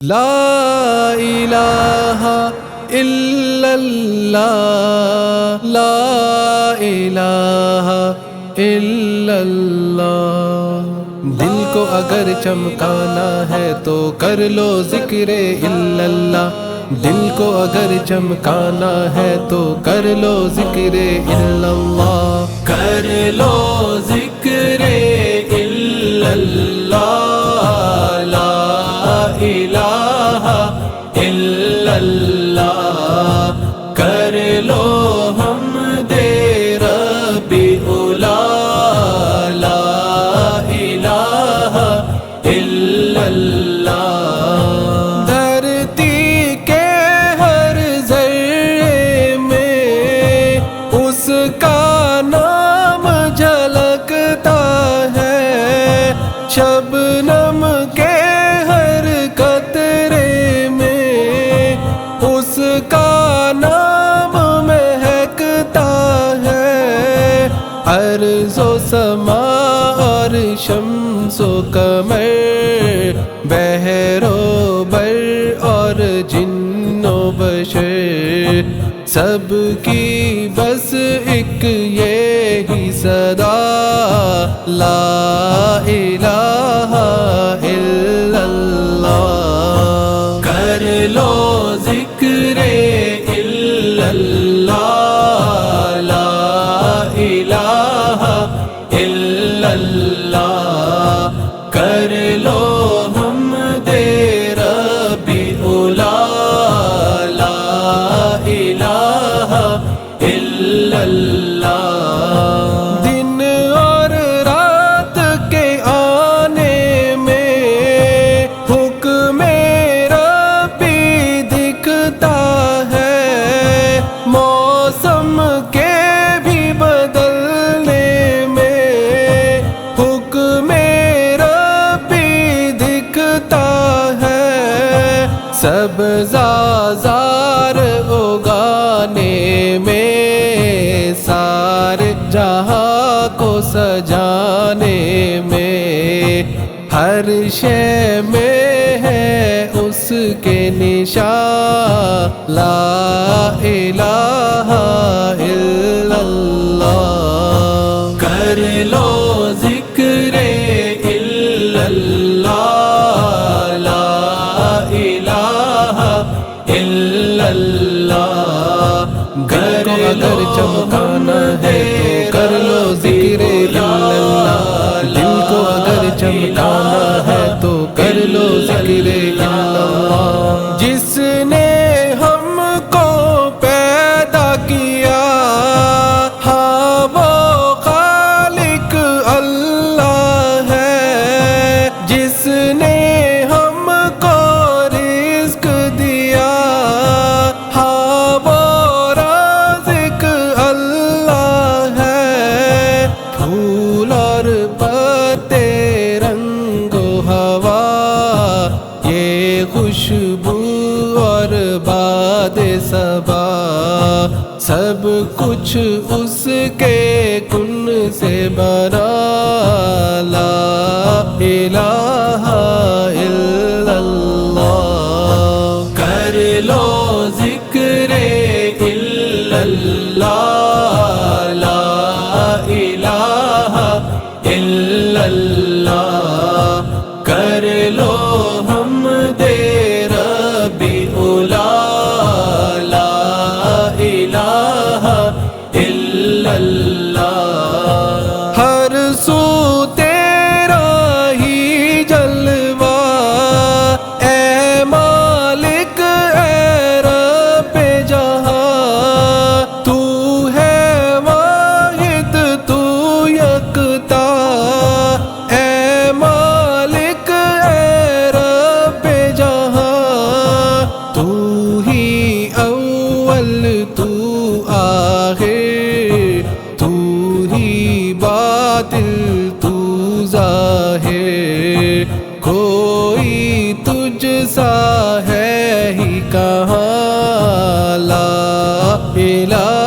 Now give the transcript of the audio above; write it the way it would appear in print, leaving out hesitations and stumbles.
لا الہ الا اللہ، لا الہ الا اللہ۔ دل کو اگر چمکانا ہے تو کر لو ذکر الا اللہ، دل کو اگر چمکانا ہے تو کر لو ذکر الا اللہ، کر لو ذکر الا اللہ، لا الہ الا اللہ، کر لو حمد ربی اولا، لا الہ الا اللہ۔ دھرتی کے ہر ذرے میں اس کا نام جھلکتا ہے، شبنم کے ہر قطرے میں اس کا نام مہکتا ہے، ارض و سما اور شمس و قمر، بحر و بر اور جن و بشر، سب کی بس ایک یہی صدا، لا الہ الا اللہ، کر لو ذکر الا اللہ، لا الہ الا اللہ، کر لو حمد ربی اولا، لا الہ الا اللہ۔ دن اور رات کے آنے میں حکم ربی دکھتا ہے، موسم کے بھی بدلنے میں حکم ربی دکھتا ہے، سبزار اگانے میں، سارے جہاں کو سجانے میں، ہر شے میں ہے اس کے نشان، لا الہ الا اللہ، کر لو ذکر الا اللہ، لا الہ الا اللہ، گھر کو اگر چمکانا ہے تو کر لو ذکر الا اللہ، دل کو اگر چمکانا ہے تو کر لو ذکر الا اللہ۔ جس نے ہم کو پیدا کیا، ہاں وہ خالق اللہ ہے، جس نے ہم کو رزق دیا، ہاں وہ رازق اللہ ہے، پھول اور پتے، رنگ و ہوا، یہ خوشبو اور باد صبا، سب کچھ اس کے کن سے بنا، لا الہ الا اللہ، کر لو ذکر الا اللہ، لا الہ الا اللہ، کر لو حمد ربی اولا، لا الہ الا اللہ۔ ہر سو تیرا ہی جلوہ، اے مالک اے رب جہاں، تو ہے واحد تو یکتا، اے مالک اے رب جہاں، تو ہی اول تو آخر، تو ہی باطل تو ظاہر، کوئی تجھ سا ہے ہی کہاں، لا الہ